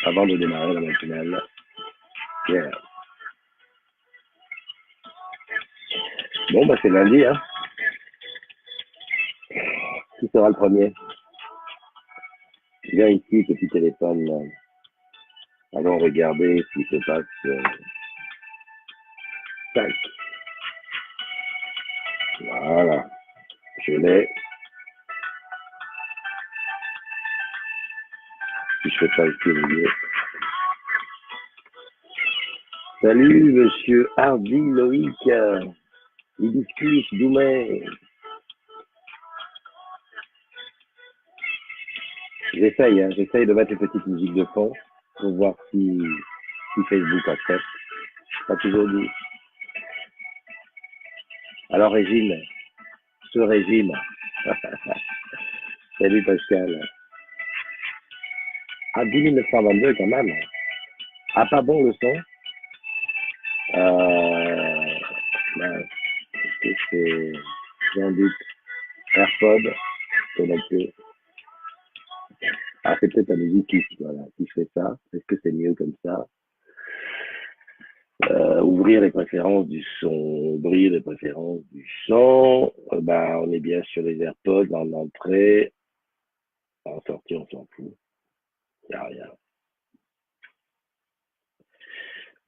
avant de démarrer la matinale. Yeah. Bon, bah c'est lundi, hein. Qui sera le premier? Viens ici, petit téléphone. Allons regarder ce qui se passe. Tac. Voilà. Je l'ai. Si je fais pas ici, le Salut, monsieur Hardy Loïc. Il discute, Doumet. J'essaye de mettre une petite musique de fond pour voir si Facebook accepte. Pas toujours dit. Alors, Régine, ce régime. Salut, Pascal. Ah, 10 922 quand même. Ah, pas bon le son. Mince. Est-ce que c'est... J'ai un doute. AirPod connecté. Ah, c'est peut-être la musique qui fait ça. Est-ce que c'est mieux comme ça? Ouvrir les préférences du son, ouvrir les préférences du son. Bah, on est bien sur les AirPods en entrée. En sortie, on s'en fout. Il n'y a rien.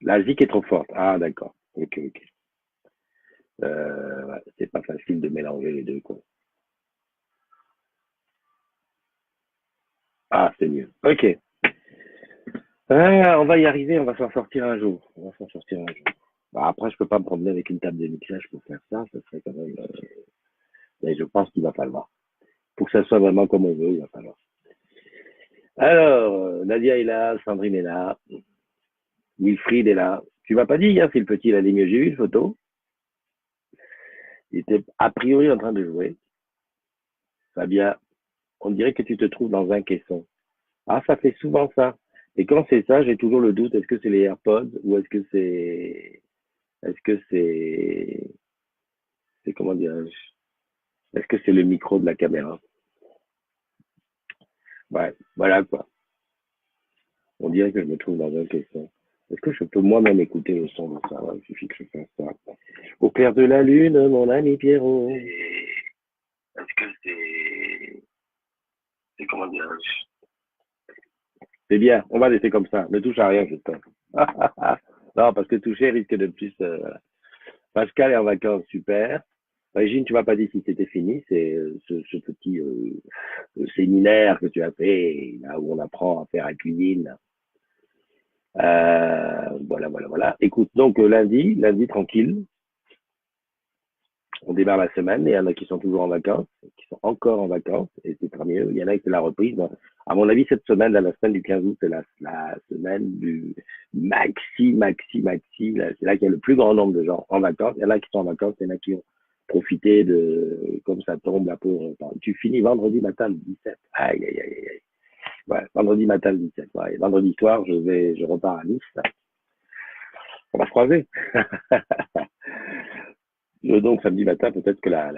La zik est trop forte. Ah, d'accord. Ok, ok. Ouais, c'est pas facile de mélanger les deux, quoi. Ah, c'est mieux. Ok. On va y arriver, on va s'en sortir un jour. On va s'en sortir un jour. Bah, après, je peux pas me promener avec une table de mixage pour faire ça. Ça serait quand même. Mais je pense qu'il va falloir. Pour que ça soit vraiment comme on veut, il va falloir. Alors, Nadia est là, Sandrine est là, Wilfried est là. Tu m'as pas dit hier si le petit il allait mieux. J'ai vu une photo. Il était a priori en train de jouer. Fabien, on dirait que tu te trouves dans un caisson. Ah, ça fait souvent ça. Et quand c'est ça, j'ai toujours le doute. Est-ce que c'est les AirPods ou est-ce que c'est comment dirais-je? Est-ce que c'est le micro de la caméra? Ouais, voilà quoi. On dirait que je me trouve dans un caisson. Est-ce que je peux moi-même écouter le son de ça? Ouais, il suffit que je fasse ça. Au clair de la lune, mon ami Pierrot. Est-ce que c'est comment dirais-je? C'est bien, on va laisser comme ça. Ne touche à rien, j'espère. Non, parce que toucher risque de plus. Voilà. Pascal est en vacances, super. Régine, tu m'as pas dit si c'était fini, c'est ce petit séminaire que tu as fait, là où on apprend à faire la cuisine. Voilà, voilà, voilà. Écoute, donc lundi tranquille, on démarre la semaine. Il y en a qui sont toujours en vacances, qui sont encore en vacances, et c'est très mieux. Il y en a qui c'est la reprise. Bon, à mon avis, cette semaine, là, la semaine du 15 août, c'est la semaine du maxi. Là, c'est là qu'il y a le plus grand nombre de gens en vacances. Il y en a qui sont en vacances, il y en a qui ont profité de, comme ça tombe, là, pour, tu finis vendredi matin le 17. Aïe, aïe, aïe, aïe. Ouais, vendredi matin le 17. Ouais. Et vendredi soir, je repars à Nice. On va se croiser. Donc, samedi matin, peut-être que la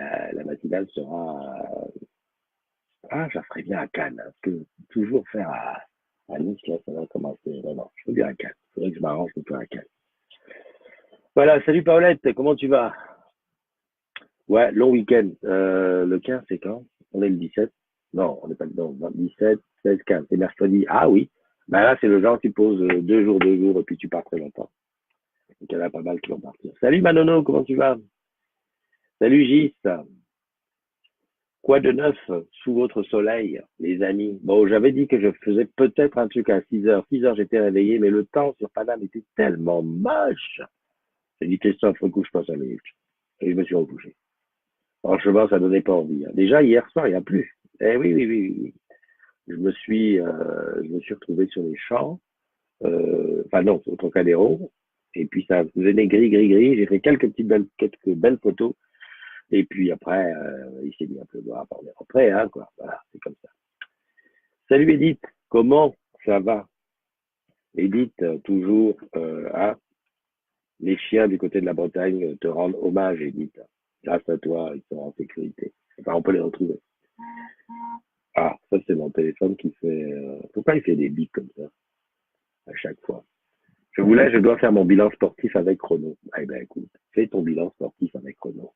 matinale sera. Ah, ça ferait bien à Cannes. Parce que toujours faire à Nice, là, ça va commencer. Non, non, je veux bien à Cannes. Il faudrait que je m'arrange pour faire à Cannes. Voilà, salut Paulette, comment tu vas? Ouais, long week-end. Le 15, c'est quand? On est le 17. Non, on n'est pas dedans. 17, 16, 15. C'est mercredi. Ah oui. Ben là, c'est le genre qui pose 2 jours, et puis tu pars très longtemps. Donc, il y en a pas mal qui vont partir. Salut Manono, comment tu vas? Salut Gis. Quoi de neuf sous votre soleil, les amis? Bon, j'avais dit que je faisais peut-être un truc à 6 heures. 6 heures, j'étais réveillé, mais le temps sur Paname était tellement moche. J'ai dit, Christophe, recouche-toi 5 minutes. Et je me suis recouché. Franchement, ça donnait pas envie. Hein. Déjà, hier soir, il n'y a plus. Eh oui, oui, oui, oui. Je me suis retrouvé sur les champs, enfin non, au Trocadéro. Et puis, ça venait gris. J'ai fait quelques belles photos. Et puis après, il s'est mis un peu noir. On est rentré, hein, quoi. Voilà, c'est comme ça. Salut Edith, comment ça va? Edith, toujours, hein, les chiens du côté de la Bretagne te rendent hommage, Edith. Grâce à toi, ils sont en sécurité. Enfin, on peut les retrouver. Ah, ça c'est mon téléphone qui fait... Pourquoi il fait des bips comme ça à chaque fois? Je dois faire mon bilan sportif avec Chrono. Eh ben écoute, fais ton bilan sportif avec Chrono.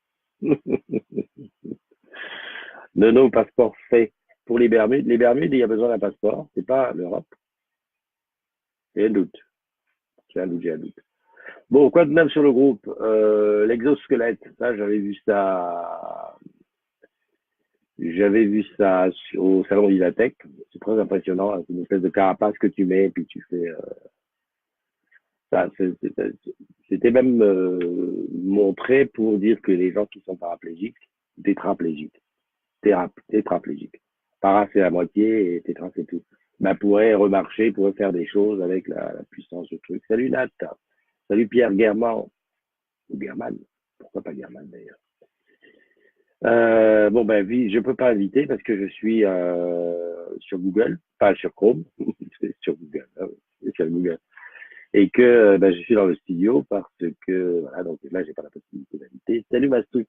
Nono, passeport fait. Pour les Bermudes, il y a besoin d'un passeport. C'est pas l'Europe. J'ai un doute. J'ai un doute. Bon, quoi de neuf sur le groupe? L'exosquelette, ça, au salon Ilatech. C'est très impressionnant. C'est une espèce de carapace que tu mets, et puis tu fais. Ça, c'était même montré pour dire que les gens qui sont paraplégiques, tétraplégiques, tétraplégiques. Para c'est la moitié et tétra c'est tout. Ben, pourraient remarcher, pourraient faire des choses avec la puissance du truc. Salut Nat. Salut Pierre Guerman. Ou German. Pourquoi pas German d'ailleurs? Bon ben oui, je peux pas inviter parce que je suis sur Google, pas sur Chrome, sur Google, hein, sur Google, et que ben, je suis dans le studio parce que voilà, donc là j'ai pas la possibilité d'inviter. Salut Mastou.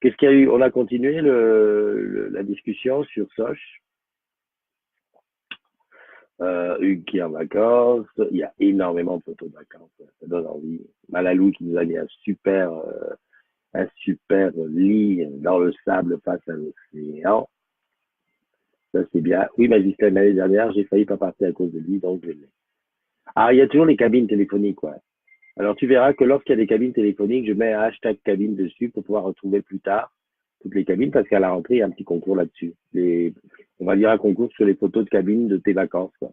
Qu'est-ce qu'il y a eu? On a continué la discussion sur Soch. Hugues qui est en vacances. Il y a énormément de photos de vacances. Ça donne envie. Malalou qui nous a mis un super lit dans le sable face à l'océan. Ça, c'est bien. Oui, Magistrat, l'année dernière, j'ai failli pas partir à cause de lui, donc je l'ai. Ah, il y a toujours les cabines téléphoniques, ouais. Alors, tu verras que lorsqu'il y a des cabines téléphoniques, je mets un hashtag cabine dessus pour pouvoir retrouver plus tard toutes les cabines parce qu'à la rentrée, il y a un petit concours là-dessus. On va dire un concours sur les photos de cabines de tes vacances, quoi.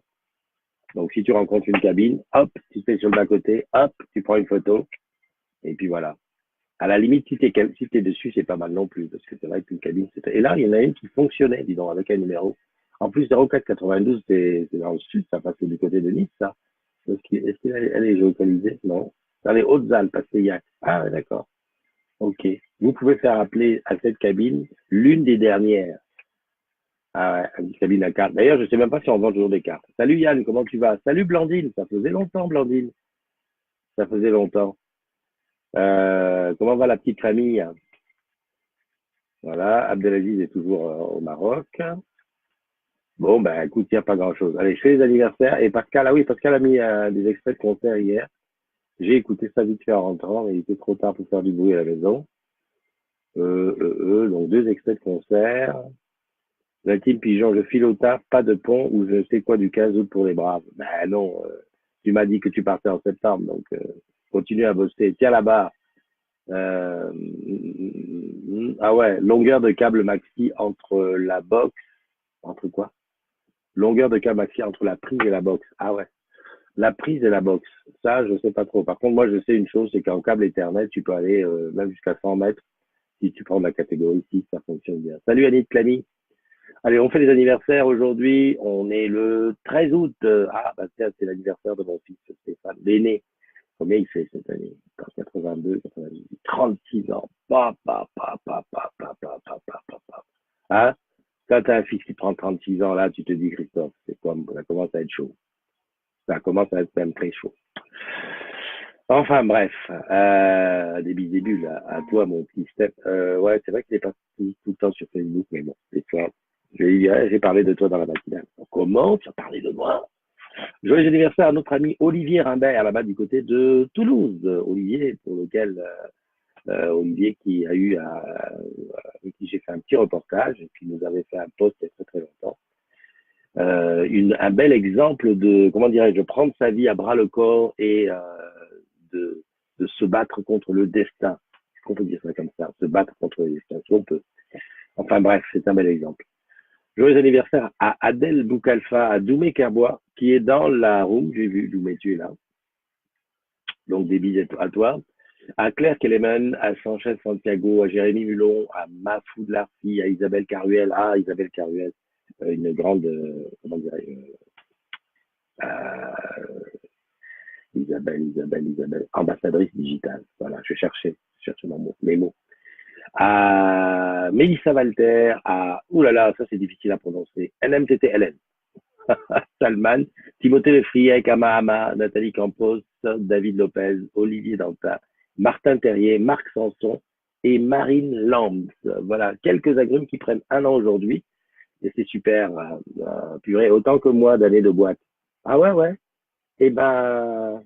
Donc, si tu rencontres une cabine, hop, tu te mets sur le bas-côté, hop, tu prends une photo, et puis voilà. À la limite, si t'es dessus, c'est pas mal non plus, parce que c'est vrai qu'une cabine, c'est... Et là, il y en a une qui fonctionnait, dis donc, avec un numéro. En plus, 0492, c'est dans le sud, ça passe du côté de Nice, ça. Est-ce qu'elle elle est géolocalisée? Non. Dans les Hautes-Alpes, à Seillac. Ah, ouais, d'accord. Ok. Vous pouvez faire appeler à cette cabine l'une des dernières. Ah ouais, une cabine à cartes. D'ailleurs, je sais même pas si on vend toujours des cartes. Salut Yann, comment tu vas? Salut Blandine, ça faisait longtemps, Blandine. Ça faisait longtemps. Comment va la petite famille? Voilà, Abdelaziz est toujours au Maroc. Bon, ben écoute, il n'y a pas grand-chose. Allez, je fais les anniversaires. Et Pascal, ah oui, Pascal a mis des extraits de concert hier. J'ai écouté ça vite fait en rentrant, mais il était trop tard pour faire du bruit à la maison. Donc deux extraits de concert. La team Pigeon, je file au taf, pas de pont, ou je sais quoi du 15 août pour les Braves. Ben non, tu m'as dit que tu partais en septembre, donc continue à bosser. Tiens là-bas. Ah ouais, longueur de câble maxi entre la box. Entre quoi? Longueur de câble maxi entre la prise et la box. Ah ouais. La prise et la box. Ça, je sais pas trop. Par contre, moi, je sais une chose, c'est qu'en câble Ethernet, tu peux aller même jusqu'à 100 mètres. Si tu prends la catégorie 6, ça fonctionne bien. Salut Annie de Clamy. Allez, on fait les anniversaires aujourd'hui. On est le 13 août. Ah, bah tiens, c'est l'anniversaire de mon fils Stéphane, l'aîné. Combien il fait cette année? 82, 98, 36 ans. Hein? Quand tu as un fils qui prend 36 ans, là, tu te dis, Christophe, c'est quoi? Ça commence à être chaud. Ça commence à être même très chaud. Enfin, bref, des bisébules à toi, mon petit Steph. Ouais, c'est vrai que t'es pas tout le temps sur Facebook, mais bon, c'est toi. J'ai parlé de toi dans la matinale. Comment tu as parlé de moi? Joyeux anniversaire à notre ami Olivier Rimbert, là-bas du côté de Toulouse. Olivier, pour lequel Olivier qui a eu avec qui j'ai fait un petit reportage et qui nous avait fait un post il y a très très longtemps. Un bel exemple de, comment dirais-je, prendre sa vie à bras le corps et de, de se battre contre le destin. Est-ce qu'on peut dire ça comme ça? Se battre contre le destin, si on peut. Enfin bref, c'est un bel exemple. Joyeux anniversaire à Adèle Boukalfa, à Doumé Kerbois, qui est dans la room. J'ai vu Doumé, tu es là. Donc des billets à toi. À Claire Kelemen, à Sanchez Santiago, à Jérémy Mulon, à Mafou de Larcy, à Isabelle Caruel. Ah, Isabelle Caruel, une grande, comment dirais-je, Isabelle, ambassadrice digitale. Voilà, je cherchais mes mots. À Mélissa Walter, à, oulala, ça c'est difficile à prononcer, NMTTLN, Salman, Timothée Lefriec, Ama, Nathalie Campos, David Lopez, Olivier Danta, Martin Terrier, Marc Sanson et Marine Lambs. Voilà, quelques agrumes qui prennent un an aujourd'hui. Et c'est super, purée, autant que moi d'années de boîte. Ah ouais, ouais. Et ben,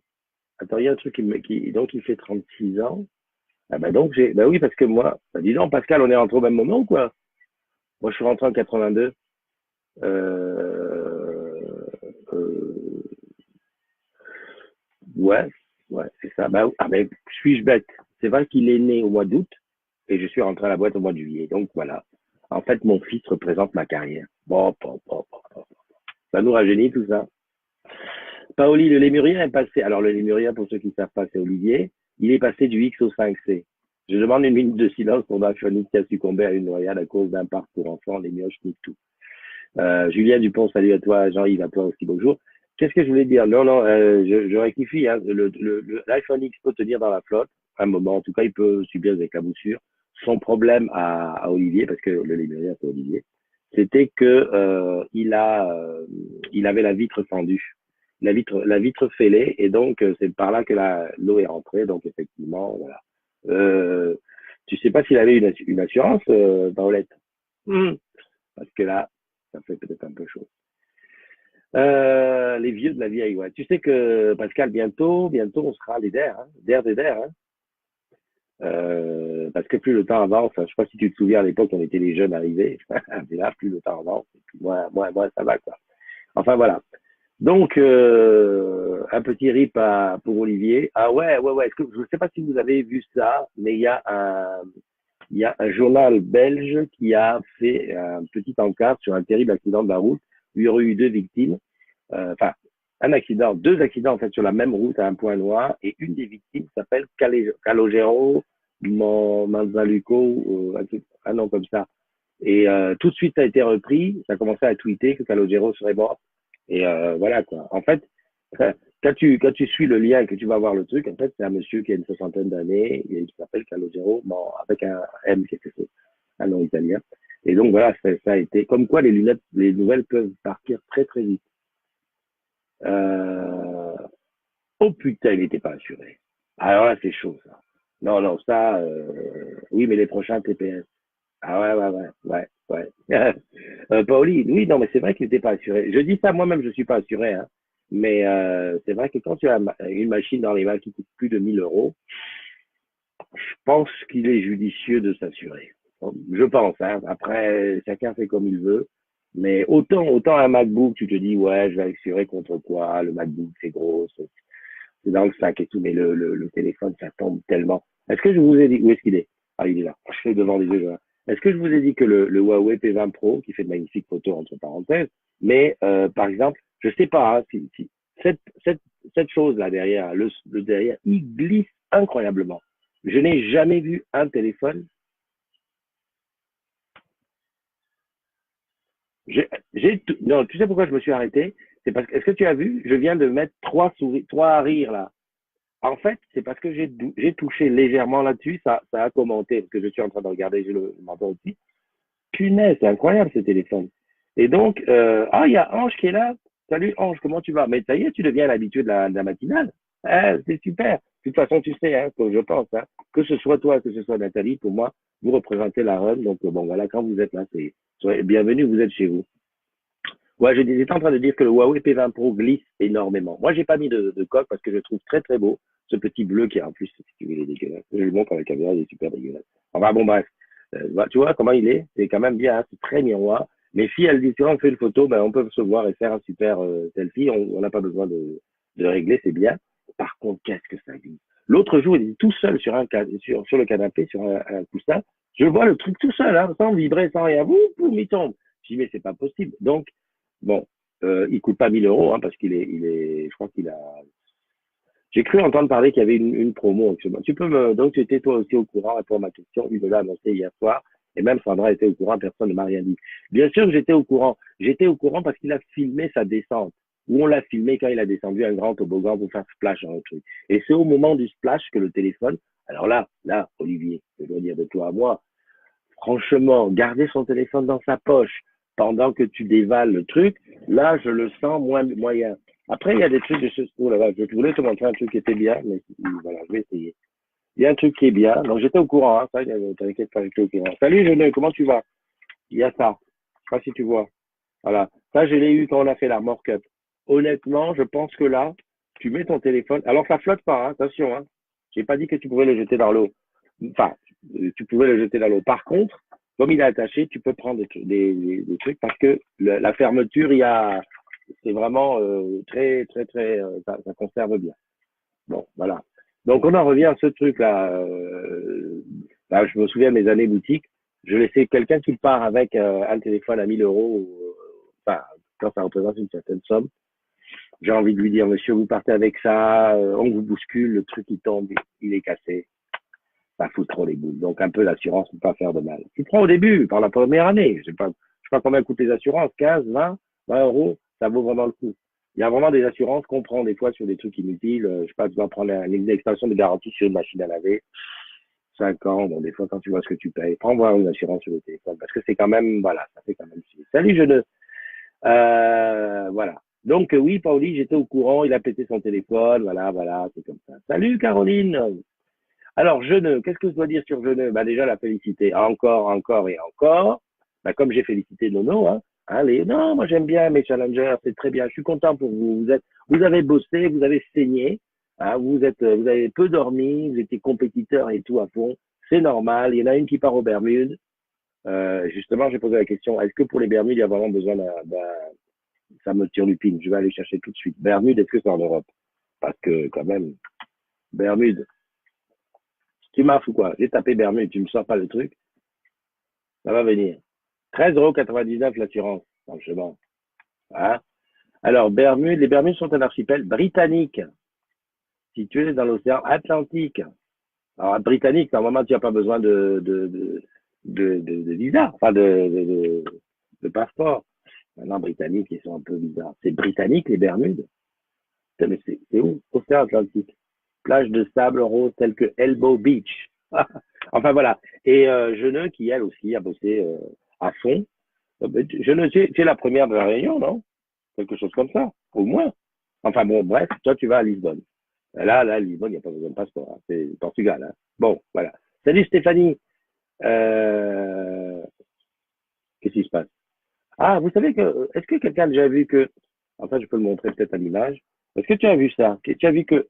attends, il y a un truc donc il fait 36 ans. Ah ben donc bah oui, parce que moi, bah dis donc, Pascal, on est rentré au même moment ou quoi? Moi, je suis rentré en 82. Euh, euh, ouais, ouais, c'est ça. Bah, ah ben, suis-je bête? C'est vrai qu'il est né au mois d'août et je suis rentré à la boîte au mois de juillet. Donc voilà. En fait, mon fils représente ma carrière. Bon. Ça nous rajeunit tout ça. Paoli, le lémurien est passé. Alors, le lémurien, pour ceux qui ne savent pas, c'est Olivier. Il est passé du X au 5C. Je demande une minute de silence pour Darphonique qui a succombé à une noyade à cause d'un parc pour enfants, les mioches niquent tout. Julien Dupont, salut à toi. Jean-Yves, à toi aussi, bonjour. Qu'est-ce que je voulais dire? Non, non, je rectifie. Hein. L'iPhone X peut tenir dans la flotte, un moment. En tout cas, il peut subir des éclaboussures. Son problème à Olivier, parce que le lémurien, c'est Olivier, c'était que il avait la vitre fendue, la vitre fêlée, et donc c'est par là que l'eau est rentrée. Donc effectivement, voilà. Euh, tu sais pas s'il avait une assurance, Paulette? Parce que là, ça fait peut-être un peu chaud. Les vieux de la vieille, ouais. Tu sais que Pascal, bientôt, on sera les DER, hein, DER des DER, hein. Parce que plus le temps avance, hein, je sais pas si tu te souviens à l'époque, on était les jeunes arrivés, mais là, plus le temps avance, et puis moi, ça va, quoi. Enfin, voilà. Donc, un petit rip pour Olivier. Ah ouais, ouais, ouais. Je ne sais pas si vous avez vu ça, mais il y a un journal belge qui a fait un petit encart sur un terrible accident de la route où il y aurait eu deux victimes. Enfin, deux accidents en fait sur la même route à un point noir, et une des victimes s'appelle Calogero Manzaluco, un nom comme ça. Et tout de suite, ça a été repris. Ça a commencé à tweeter que Calogero serait mort. Et voilà quoi. En fait, quand tu suis le lien et que tu vas voir le truc, en fait, c'est un monsieur qui a une soixantaine d'années, et qui s'appelle Calogero, bon, avec un M quelque chose, un nom italien. Et donc voilà, ça a été comme quoi les nouvelles peuvent partir très très vite. Euh, oh putain, il n'était pas assuré. Alors là, c'est chaud ça. Non, non, ça, oui, mais les prochains TPS. Ah ouais, ouais, ouais, ouais, ouais. Pauli, oui, non, mais c'est vrai qu'il n'était pas assuré. Je dis ça, moi-même, je ne suis pas assuré, hein. Mais c'est vrai que quand tu as une machine dans les mains qui coûte plus de 1 000 euros, je pense qu'il est judicieux de s'assurer. Je pense, hein. Après, chacun fait comme il veut. Mais autant un MacBook, tu te dis, ouais, je vais assurer contre quoi? Le MacBook, c'est gros, c'est dans le sac et tout, mais le téléphone, ça tombe tellement. Est-ce que je vous ai dit, où est-ce qu'il est? Ah, il est là. Je suis devant les yeux. Là. Est-ce que je vous ai dit que le Huawei P20 Pro, qui fait de magnifiques photos entre parenthèses, mais par exemple, je sais pas hein, si cette chose-là derrière, le derrière, il glisse incroyablement. Je n'ai jamais vu un téléphone. Non, tu sais pourquoi je me suis arrêté? C'est parce que, est-ce que tu as vu? Je viens de mettre trois rires là. En fait, c'est parce que j'ai touché légèrement là-dessus, ça a commenté, parce que je suis en train de regarder, je le m'entends aussi. Punaise, c'est incroyable ce téléphone. Et donc, il y a Ange qui est là. Salut Ange, comment tu vas? Mais ça y est, tu deviens l'habitué de la matinale. Ah, c'est super. De toute façon, tu sais, hein, que je pense, hein, que ce soit toi, que ce soit Nathalie, pour moi, vous représentez la run. Donc, bon, voilà, quand vous êtes là, soyez bienvenue, vous êtes chez vous. Ouais, j'étais en train de dire que le Huawei P20 Pro glisse énormément. Moi, j'ai pas mis de coque parce que je trouve très très beau ce petit bleu qui est en plus, si tu veux, il est dégueulasse. Je le montre à la caméra, il est super dégueulasse. Enfin bon, bref. Tu vois comment il est? C'est quand même bien, hein, c'est très miroir. Mais si elle dit, on fait une photo, ben, on peut se voir et faire un super selfie. On n'a pas besoin de régler, c'est bien. Par contre, qu'est-ce que ça glisse? L'autre jour, il est tout seul sur le canapé, sur un coussin. Je vois le truc tout seul, hein, sans vibrer, sans rien. Boum, il tombe. Je dis, mais c'est pas possible. Donc, bon, il coûte pas 1 000 euros, hein, parce je crois qu'il a. J'ai cru entendre parler qu'il y avait une promo. Donc tu étais toi aussi au courant, pour ma question. Il me l'a annoncé hier soir. Et même Sandra était au courant, personne ne m'a rien dit. Bien sûr que j'étais au courant. J'étais au courant parce qu'il a filmé sa descente. Ou on l'a filmé quand il a descendu un grand toboggan pour faire splash dans le truc. Et c'est au moment du splash que le téléphone. Alors là, Olivier, je dois dire de toi à moi, franchement, garder son téléphone dans sa poche pendant que tu dévales le truc, là, je le sens moyen. Après, il y a des trucs de ce style. Je voulais te montrer un truc qui était bien, mais voilà, je vais essayer. Il y a un truc qui est bien. Donc, j'étais au courant, hein, ça, t'inquiète pas, j'étais au courant. Salut, Geneux, comment tu vas? Il y a ça. sais pas si tu vois. Voilà. Ça, je l'ai eu quand on a fait la up. Honnêtement, je pense que là, tu mets ton téléphone. Alors, ça flotte pas, hein, attention, hein. J'ai pas dit que tu pouvais le jeter dans l'eau. Enfin, tu pouvais le jeter dans l'eau. Par contre, comme il est attaché, tu peux prendre des trucs parce que la fermeture, c'est vraiment très, très, très, ça conserve bien. Bon, voilà. Donc, on en revient à ce truc-là. Là, je me souviens de mes années boutique. Je laissais quelqu'un qui part avec un téléphone à 1000 euros, enfin, quand ça représente une certaine somme. J'ai envie de lui dire, monsieur, vous partez avec ça, on vous bouscule, le truc il tombe, il est cassé. Ça fout trop les boules. Donc, un peu l'assurance ne peut pas faire de mal. Tu prends au début, par la première année. Je sais pas combien coûtent les assurances, 15, 20 euros, ça vaut vraiment le coup. Il y a vraiment des assurances qu'on prend des fois sur des trucs inutiles. Je sais pas, tu vas prendre une extension de garantie sur une machine à laver. 5 ans, bon, des fois, quand tu vois ce que tu payes, prends voir une assurance sur le téléphone, parce que c'est quand même, voilà, ça fait quand même chier. Salut, je ne, voilà. Donc, oui, Pauli, j'étais au courant, il a pété son téléphone, voilà, c'est comme ça. Salut, Caroline. Alors, qu'est-ce que je dois dire sur Jeuneux? Bah, déjà, la féliciter encore, encore et encore. Bah, comme j'ai félicité Nono, hein. Allez, non, moi j'aime bien mes challengers, c'est très bien. Je suis content pour vous. Vous avez bossé, vous avez saigné, hein, vous avez peu dormi, vous étiez compétiteur et tout à fond. C'est normal. Il y en a une qui part aux Bermudes. Justement, j'ai posé la question, est-ce que pour les Bermudes, il y a vraiment besoin ça me turlupine. Je vais aller chercher tout de suite. Bermudes, est-ce que c'est en Europe? Parce que, quand même, Bermudes, tu m'as fou quoi? J'ai tapé Bermudes, tu me sors pas le truc, ça va venir. 13,99 € l'assurance, franchement. Hein? Alors, Bermudes, les Bermudes sont un archipel britannique, situé dans l'océan Atlantique. Alors, britannique, normalement, tu n'as pas besoin de visa, enfin de passeport. Maintenant, britannique, ils sont un peu bizarres. C'est britannique, les Bermudes? Putain, mais c'est où? Océan Atlantique. Plage de sable rose telle que Elbow Beach. Enfin voilà. Et Jeuneux qui elle aussi a bossé à fond. Jeuneux, tu es la première de la Réunion, non? Quelque chose comme ça, au moins. Enfin bon, bref, toi tu vas à Lisbonne. Là, Lisbonne, il n'y a pas besoin de passeport, hein. C'est le Portugal. Hein. Bon, voilà. Salut Stéphanie. Euh, Qu'est-ce qui se passe? Ah, vous savez que, est-ce que quelqu'un a déjà vu que, enfin je peux le montrer peut-être à l'image, est-ce que tu as vu ça? Tu as vu que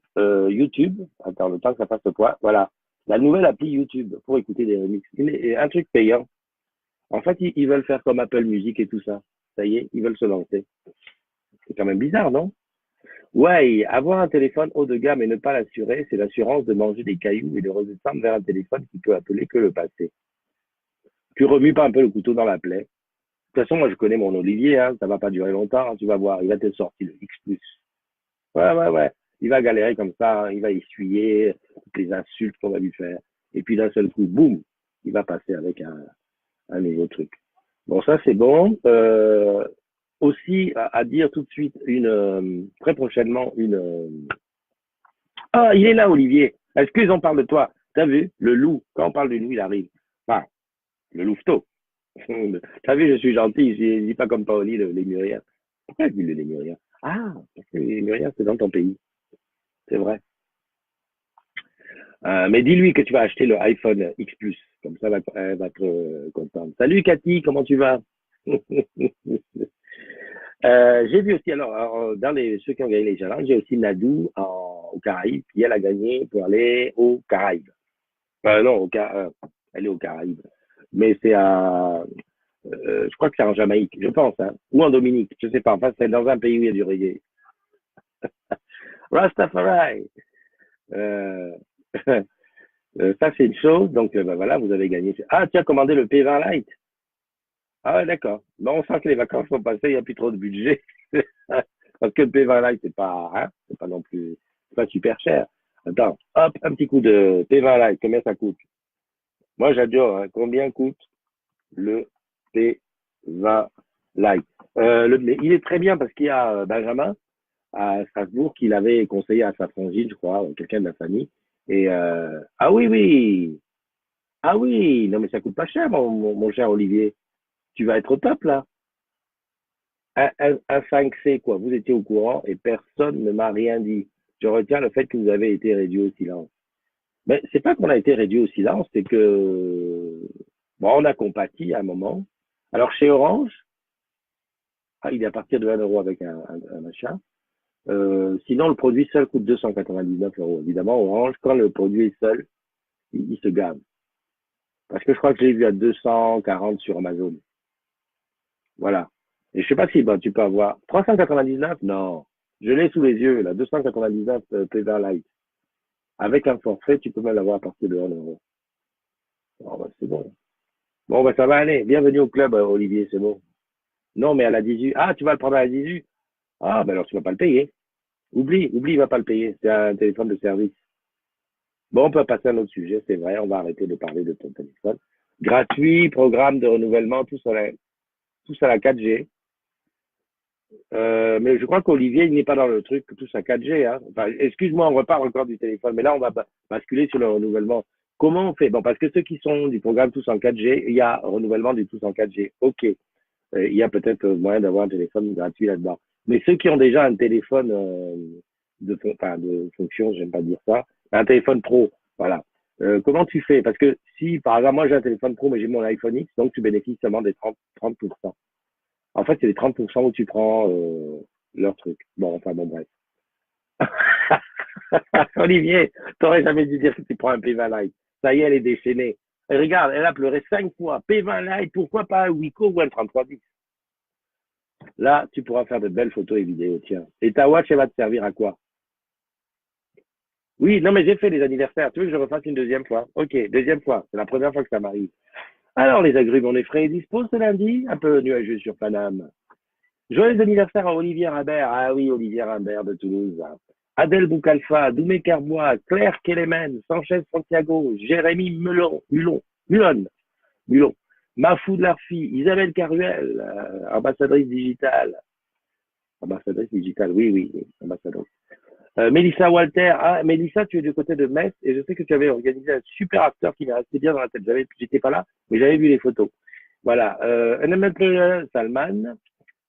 YouTube, attends, le temps que ça passe au poids, voilà, la nouvelle appli YouTube pour écouter des remixes, un truc payant. En fait, ils veulent faire comme Apple Music et tout ça. Ça y est, ils veulent se lancer. C'est quand même bizarre, non? Ouais, avoir un téléphone haut de gamme et ne pas l'assurer, c'est l'assurance de manger des cailloux et de redescendre vers un téléphone qui peut appeler que le passé. Tu remues pas un peu le couteau dans la plaie. De toute façon, moi, je connais mon Olivier, hein, ça va pas durer longtemps, hein, tu vas voir, il va te sortir le X plus. Ouais. Il va galérer comme ça, hein, il va essuyer toutes les insultes qu'on va lui faire. Et puis d'un seul coup, boum, il va passer avec un nouveau truc. Bon, ça c'est bon. Aussi, à dire tout de suite, très prochainement, Ah, il est là, Olivier. Est-ce qu'ils en parlent de toi? T'as vu? Le loup. Quand on parle du loup, il arrive. Enfin, le louveteau. T'as vu, je suis gentil, je dis pas comme Paoli, le lémurien. Pourquoi je dis le lémurien? Ah, parce que les lémuriens, c'est dans ton pays. C'est vrai. Mais dis-lui que tu vas acheter le iPhone X Plus. Comme ça, elle va être contente. Salut Cathy, comment tu vas? J'ai vu aussi, alors dans ceux qui ont gagné les challenges, j'ai aussi Nadou aux Caraïbes, qui elle a gagné pour aller aux Caraïbes. Non, elle est aux Caraïbes. Mais je crois que c'est en Jamaïque, je pense, hein, ou en Dominique, je sais pas. Enfin, c'est dans un pays où il y a du reggae. Rastafari. Euh, Ça, c'est une chose. Donc, ben voilà, vous avez gagné. Ah, tu as commandé le P20 Lite. Ah, ouais, d'accord. Bon, on sent que les vacances sont passées, il n'y a plus trop de budget. Parce que le P20 Lite, c'est pas non plus, c'est pas super cher. Attends, hop, un petit coup de P20 Lite, combien ça coûte? Moi, j'adore, hein. Combien coûte le P20 Lite? Mais il est très bien parce qu'il y a Benjamin à Strasbourg qui l'avait conseillé à sa frangine, je crois, quelqu'un de la famille. Et ah oui, oui, ah oui, non mais ça coûte pas cher, mon cher Olivier. Tu vas être au top là. Un 5C, quoi. Vous étiez au courant et personne ne m'a rien dit. Je retiens le fait que vous avez été réduit au silence. Mais c'est pas qu'on a été réduit au silence, c'est que bon, on a compati à un moment. Alors chez Orange, Ah, il est à partir de 1 € avec un achat. Sinon, le produit seul coûte 299 €. Évidemment, Orange, quand le produit est seul, il se gave. Parce que je crois que je l'ai vu à 240 sur Amazon. Voilà. Et je sais pas si bah, tu peux avoir 399. Non. Je l'ai sous les yeux, là. 299 PVR Lite. Avec un forfait, tu peux même l'avoir à partir de 1 €. Oh, bah, c'est bon. Bon, bah, ça va aller. Bienvenue au club, Olivier, c'est bon. Non, mais à la 18. Ah, tu vas le prendre à la 18. Ah, ben alors tu vas pas le payer. Oublie, il va pas le payer. C'est un téléphone de service. Bon, on peut passer à un autre sujet, c'est vrai. On va arrêter de parler de ton téléphone. Gratuit, programme de renouvellement, tout ça à la 4G. Mais je crois qu'Olivier, il n'est pas dans le truc tout ça 4G. Hein. Enfin, excuse-moi, on repart encore du téléphone, mais là, on va basculer sur le renouvellement. Comment on fait? Bon, parce que ceux qui sont du programme tous en 4G, il y a renouvellement du tous en 4G. OK. Il y a peut-être moyen d'avoir un téléphone gratuit là-dedans. Mais ceux qui ont déjà un téléphone de fonction, j'aime pas dire ça, un téléphone pro, voilà. Comment tu fais? Parce que si, par exemple, moi j'ai un téléphone pro, mais j'ai mon iPhone X, donc tu bénéficies seulement des 30%. En fait, c'est les 30% où tu prends leur truc. Bon, enfin bon, bref. Olivier, t'aurais jamais dû dire que tu prends un P20 Lite. Ça y est, elle est déchaînée. Et regarde, elle a pleuré 5 fois. P20 Lite, pourquoi pas un Wiko ou un 3310? Là, tu pourras faire de belles photos et vidéos, tiens. Et ta watch, elle va te servir à quoi? Oui, non, mais j'ai fait les anniversaires. Tu veux que je refasse une deuxième fois? Ok, deuxième fois. C'est la première fois que ça m'arrive. Alors, les agrumes, on est frais et dispo ce lundi? Un peu nuageux sur Paname. Joyeux anniversaire à Olivier Rimbert. Ah oui, Olivier Rimbert de Toulouse. Adèle Boucalfa, Doumé Carbois, Claire Kélémen, Sanchez Santiago, Jérémy Mulon, Mafou de Larfi, Isabelle Caruel, ambassadrice digitale. Ambassadrice digitale, oui, oui, oui, ambassadrice. Mélissa Walter, ah, Mélissa, tu es du côté de Metz et je sais que tu avais organisé un super acteur qui m'est resté bien dans la tête. J'étais pas là, mais j'avais vu les photos. Voilà. Salman,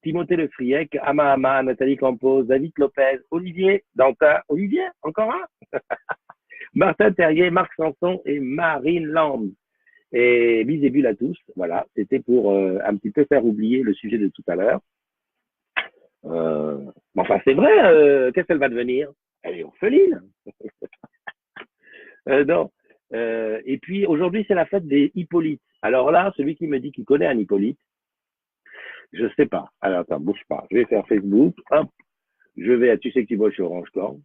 Timothée Le Friec, Ama Ama, Nathalie Campos, David Lopez, Olivier Dantin, Olivier, encore un, Martin Terrier, Marc Sanson et Marine Lamb. Et bisous à tous. Voilà, c'était pour un petit peu faire oublier le sujet de tout à l'heure. Enfin, c'est vrai, qu'est-ce qu'elle va devenir? Elle est orpheline. Non. Et puis aujourd'hui, c'est la fête des Hippolytes. Alors là, celui qui me dit qu'il connaît un Hippolyte, je sais pas. Alors attends, bouge pas. Je vais faire Facebook. Hop, je vais à tu sais que tu vois chez Orange Corps.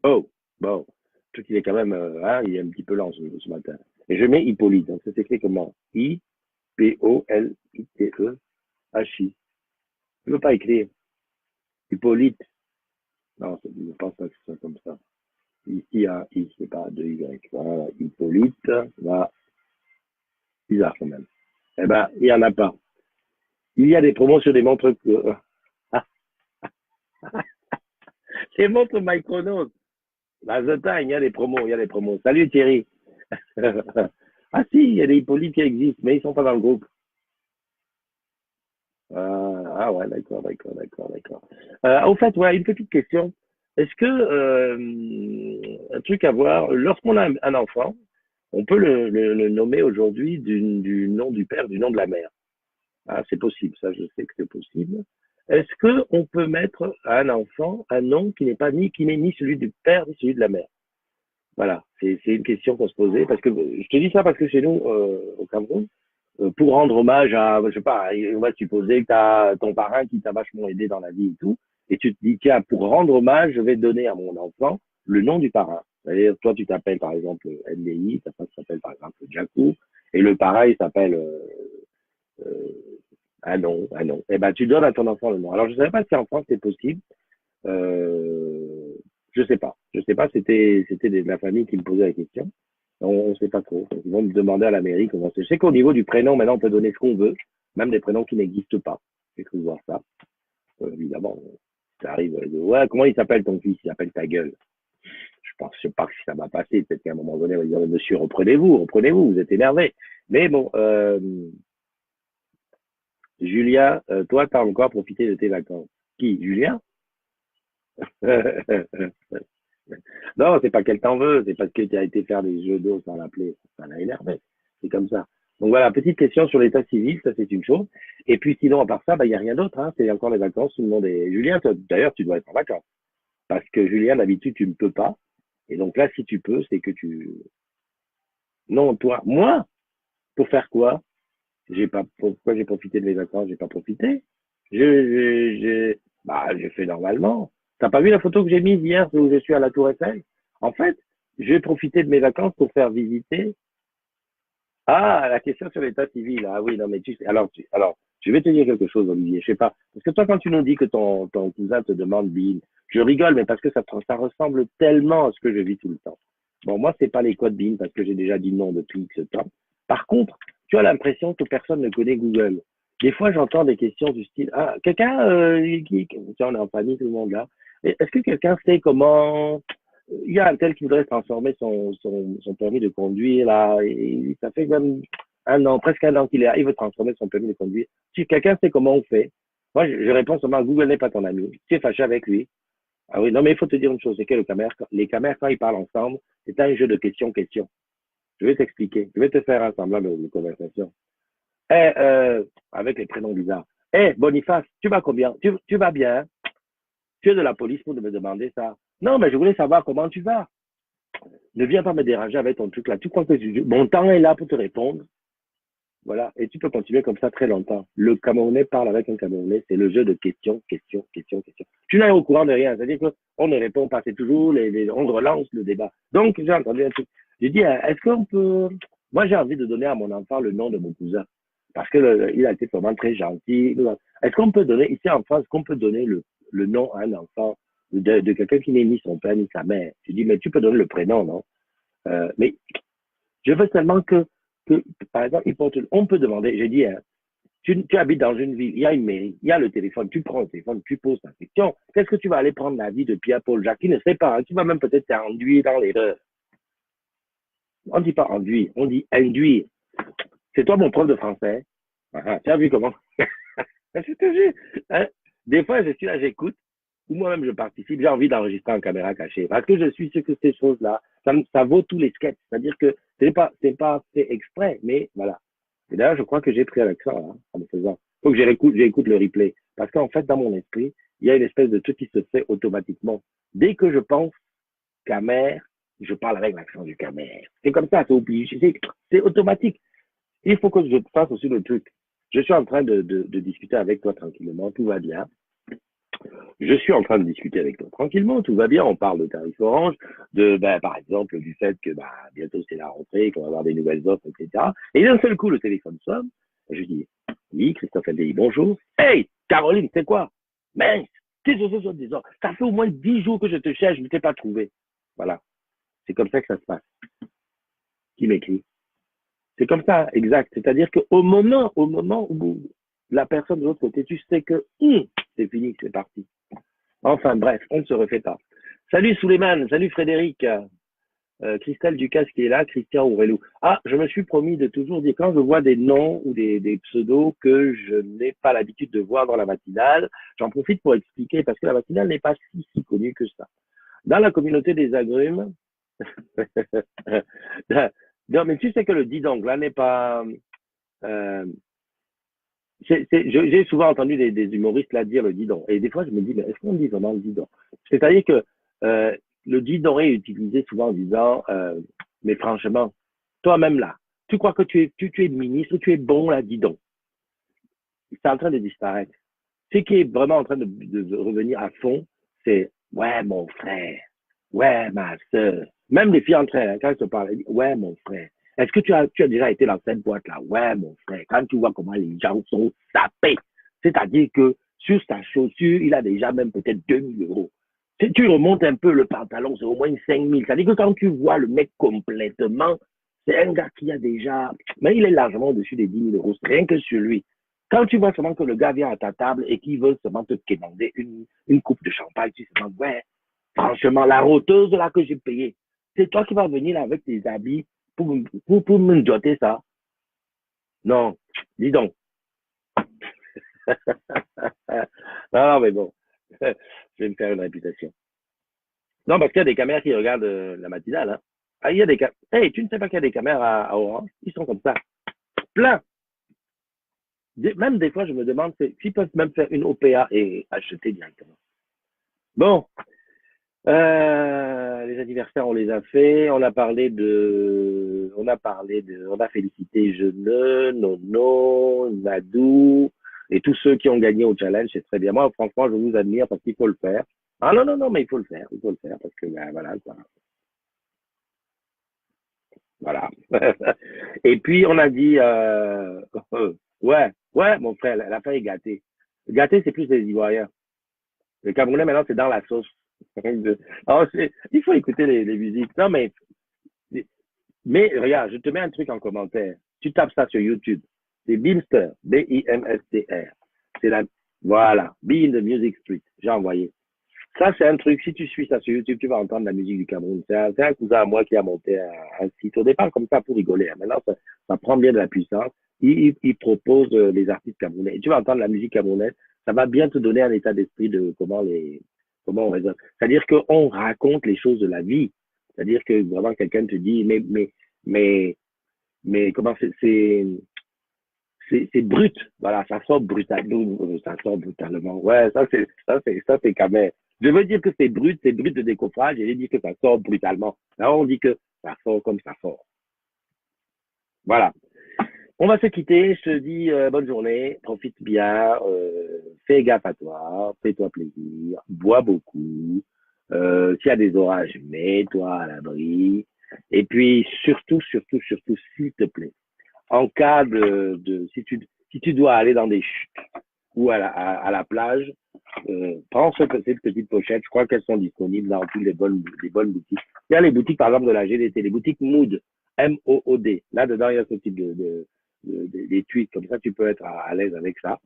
Oh, bon. Je trouve qu'il est quand même, hein, il est un petit peu lent ce matin. Et je mets Hippolyte. Donc ça s'écrit comment? Hippolyte. Je veux pas écrire. Hippolyte. Non, je ne pense pas que ce soit comme ça. Ici, il y a I, c'est pas de Y. Voilà, Hippolyte. Là, bizarre quand même. Eh ben, il n'y en a pas. Il y a des promos sur des montres. Les montres Mykonos. Dans The Time, il y a des promos, il y a des promos. Salut Thierry. Ah si, il y a des Hippolytes qui existent, mais ils sont pas dans le groupe. Ah ouais, d'accord. Au fait, ouais, une petite question. Est-ce que un truc à voir, lorsqu'on a un enfant, on peut le nommer aujourd'hui du nom du père, du nom de la mère. Ah, c'est possible, ça, je sais que c'est possible. Est-ce que on peut mettre à un enfant un nom qui n'est pas qui n'est ni celui du père ni celui de la mère? Voilà, c'est une question qu'on se posait parce que je te dis ça parce que chez nous au Cameroun, pour rendre hommage à, je sais pas, on va supposer que tu as ton parrain qui t'a vachement aidé dans la vie et tout, et tu te dis tiens, pour rendre hommage, je vais donner à mon enfant le nom du parrain. C'est-à-dire, toi tu t'appelles par exemple NDI, ta femme s'appelle par exemple Jacou, et le parrain il s'appelle ah non. Eh ben tu donnes à ton enfant le nom. Alors je savais pas si en France c'est possible. Euh, je sais pas, c'était de la famille qui me posait la question. On sait pas trop. Ils vont me demander à la mairie comment c'est. Je sais qu'au niveau du prénom, maintenant, on peut donner ce qu'on veut, même des prénoms qui n'existent pas. J'ai cru voir ça. Évidemment, ça arrive. Ouais, comment il s'appelle ton fils? Il s'appelle ta gueule. Je sais pas si ça va passer. Peut-être qu'à un moment donné, on va dire, monsieur, reprenez-vous, vous êtes énervé. Mais bon, Julia, toi, tu as encore profité de tes vacances. Qui? Julien? Non, c'est pas qu'elle t'en veut, c'est parce que tu as été faire des jeux d'eau sans l'appeler. Ça l'a énervé. C'est comme ça. Donc voilà, petite question sur l'état civil, ça c'est une chose. Et puis sinon, à part ça, il n'y a rien d'autre. Hein. C'est encore les vacances, tout le monde est. Julien, d'ailleurs, tu dois être en vacances. Parce que Julien, d'habitude, tu ne peux pas. Et donc là, si tu peux, c'est que tu. Non, toi, moi, pour faire quoi? J'ai pas. Pourquoi j'ai profité de mes vacances? J'ai pas profité. J'ai fait normalement. T'as pas vu la photo que j'ai mise hier où je suis à la Tour Eiffel? En fait, j'ai profité de mes vacances pour faire visiter. Ah, la question sur l'état civil. Ah oui, non, mais tu sais. Alors, je vais te dire quelque chose, Olivier. Je sais pas. Parce que toi, quand tu nous dis que ton cousin te demande BIN, je rigole, mais parce que ça ressemble tellement à ce que je vis tout le temps. Bon, moi, c'est pas les codes BIN parce que j'ai déjà dit non depuis ce temps. Par contre, tu as l'impression que personne ne connaît Google. Des fois, j'entends des questions du style, ah, quelqu'un, tiens, on est en famille, tout le monde là. Est-ce que quelqu'un sait comment il y a un tel qui voudrait transformer son permis de conduire, là, et ça fait même un an, presque un an qu'il est là, il veut transformer son permis de conduire. Si quelqu'un sait comment on fait, moi, je réponds seulement, Google n'est pas ton ami. Tu es fâché avec lui. Ah oui, non, mais il faut te dire une chose, c'est que les caméras, quand ils parlent ensemble, c'est un jeu de questions-questions. Je vais t'expliquer. Je vais te faire un semblant de conversation. Eh, avec les prénoms bizarres. Eh, Boniface, tu vas combien? Tu vas bien? Tu es de la police pour me demander ça. Non, mais je voulais savoir comment tu vas. Ne viens pas me déranger avec ton truc là. Tu crois que mon temps est là pour te répondre? Voilà. Et tu peux continuer comme ça très longtemps. Le Camerounais parle avec un Camerounais. C'est le jeu de questions. Tu n'es au courant de rien. C'est-à-dire qu'on ne répond pas. C'est toujours on relance le débat. Donc, j'ai entendu un truc. J'ai dit, est-ce qu'on peut. Moi, j'ai envie de donner à mon enfant le nom de mon cousin. Parce que il a été vraiment très gentil. Est-ce qu'on peut donner, ici en France, qu'on peut donner le nom à un enfant de quelqu'un qui n'est ni son père ni sa mère? Je dis, mais tu peux donner le prénom, non? Mais je veux seulement que par exemple, on peut demander, j'ai dit, hein, tu habites dans une ville, il y a une mairie, il y a le téléphone, tu prends le téléphone, tu poses ta question. Qu'est-ce que tu vas aller prendre la vie de Pierre-Paul Jacques? Il ne sait pas, hein, tu vas même peut-être t'enduire dans l'erreur. On ne dit pas enduire, on dit induire. C'est toi mon prof de français. Tu as vu comment? Je te jure. Hein? Des fois, je suis là, j'écoute, ou moi-même je participe, j'ai envie d'enregistrer en caméra cachée. Parce que je suis sûr que ces choses-là, ça vaut tous les sketchs. C'est-à-dire que c'est pas fait exprès, mais voilà. Et d'ailleurs, je crois que j'ai pris un accent là, en me faisant. Faut que j'écoute le replay. Parce qu'en fait, dans mon esprit, il y a une espèce de truc qui se fait automatiquement. Dès que je pense Camer, je parle avec l'accent du Camer. C'est comme ça, c'est obligé. C'est automatique. Il faut que je fasse aussi le truc. Je suis en train de discuter avec toi tranquillement, tout va bien. Je suis en train de discuter avec toi tranquillement, tout va bien. On parle de tarifs orange, par exemple, du fait que bientôt c'est la rentrée, qu'on va avoir des nouvelles offres, etc. Et d'un seul coup, le téléphone sonne. Et je dis, oui, Christophe LDI, bonjour. Hey, Caroline, c'est quoi? Mince, qu'est-ce que c'est disant? Ça fait au moins 10 jours que je te cherche, je ne t'ai pas trouvé. Voilà, c'est comme ça que ça se passe. Qui m'écrit? C'est comme ça, exact. C'est-à-dire qu'au moment où la personne de l'autre côté, tu sais que c'est fini, c'est parti. Enfin bref, on ne se refait pas. Salut Souleymane, salut Frédéric, Christelle Ducasse qui est là, Christian Ourelou. Ah, je me suis promis de toujours dire quand je vois des noms ou des pseudos que je n'ai pas l'habitude de voir dans la matinale, j'en profite pour expliquer parce que la matinale n'est pas si connue que ça. Dans la communauté des agrumes, non, mais tu sais que le didong là n'est pas. Euh, j'ai souvent entendu des humoristes là dire le didon. Et des fois, je me dis, mais est-ce qu'on dit vraiment le didon? C'est-à-dire que le didon est utilisé souvent en disant, mais franchement, toi-même là, tu crois que tu es ministre, tu es bon là, didon. C'est en train de disparaître. Ce qui est vraiment en train de revenir à fond, c'est ouais, mon frère, ouais, ma soeur. Même les filles entre elles, hein, quand elles se parlent, elles disent ouais, mon frère. Est-ce que tu as déjà été dans cette boîte-là? Ouais, mon frère. Quand tu vois comment les gens sont sapés, c'est-à-dire que sur sa chaussure, il a déjà même peut-être 2 000 euros. Si tu remontes un peu le pantalon, c'est au moins 5 000. C'est-à-dire que quand tu vois le mec complètement, c'est un gars qui a déjà, mais il est largement au-dessus des 10 000 euros, rien que sur lui. Quand tu vois seulement que le gars vient à ta table et qu'il veut seulement te demander une coupe de champagne, tu te demandes, ouais, franchement, la roteuse là que j'ai payée, c'est toi qui vas venir là avec tes habits pour me jotter ça. Non, dis donc. Non, mais bon, je vais me faire une réputation. Non, parce qu'il y a des caméras qui regardent la matinale. Hein. Ah, il y a des caméras. Hey, tu ne sais pas qu'il y a des caméras à Orange? Ils sont comme ça. Plein. Même des fois, je me demande s'ils peuvent même faire une OPA et acheter directement. Bon, les anniversaires, on les a fait. On a félicité Jeune, Nono, Nadou et tous ceux qui ont gagné au challenge. C'est très bien. Moi, franchement, je vous admire parce qu'il faut le faire. Ah non, non, non, mais il faut le faire parce que, ben, voilà, quoi. Voilà. Et puis, on a dit, ouais, ouais, mon frère, la fin est gâtée. Gâté, c'est plus les Ivoiriens. Le Camerounais, maintenant, c'est dans la sauce. Alors, il faut écouter les musiques. Non, mais regarde, je te mets un truc en commentaire. Tu tapes ça sur YouTube. C'est Bimster, Bimstr. C'est la, voilà, Be in the Music Street. J'ai envoyé. Ça, c'est un truc, si tu suis ça sur YouTube, tu vas entendre la musique du Cameroun. C'est un cousin à moi qui a monté un site. Au départ, comme ça, pour rigoler. Hein. Maintenant, ça prend bien de la puissance. Il propose les artistes camerounais. Et tu vas entendre la musique camerounaise. Ça va bien te donner un état d'esprit de comment on raisonne. C'est-à-dire qu'on raconte les choses de la vie. C'est-à-dire que vraiment, quelqu'un te dit, mais, mais comment c'est brut. Voilà, ça sort brutalement. Ouais, ça, c'est quand même. Je veux dire que c'est brut de décoffrage, et je dis que ça sort brutalement. Là, on dit que ça sort comme ça sort. Voilà. On va se quitter. Je te dis bonne journée, profite bien, fais gaffe à toi, fais-toi plaisir, bois beaucoup. S'il y a des orages, mets-toi à l'abri. Et puis surtout, surtout, surtout, s'il te plaît, en cas si tu dois aller dans des chutes ou à la plage, prends cette petite pochette. Je crois qu'elles sont disponibles dans toutes les bonnes boutiques. Il y a les boutiques, par exemple, de la GDT, les boutiques Mood, Mood. Là-dedans, il y a ce type des tweets. Comme ça, tu peux être à l'aise avec ça.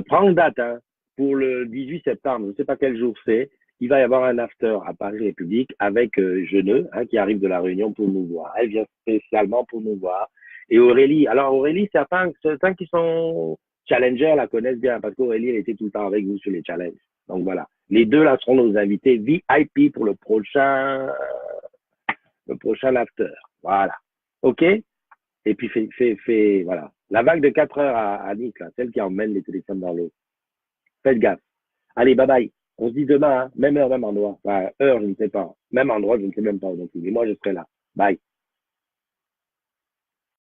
Prends une date, hein, pour le 18 septembre. Je ne sais pas quel jour c'est. Il va y avoir un after à Paris République avec Jeuneux, hein, qui arrive de la Réunion pour nous voir. Elle vient spécialement pour nous voir. Et Aurélie. Alors, Aurélie, certains qui sont challengers la connaissent bien parce qu'Aurélie, elle était tout le temps avec nous sur les challenges. Donc, voilà. Les deux, là, seront nos invités VIP pour le prochain after. Voilà. OK? Et puis, voilà. La vague de 4 heures à Nice, là, celle qui emmène les téléphones dans l'eau. Faites gaffe. Allez, bye bye. On se dit demain, hein, même heure, même endroit. Enfin, heure, je ne sais pas. Même endroit, je ne sais même pas. Donc, mais moi, je serai là. Bye.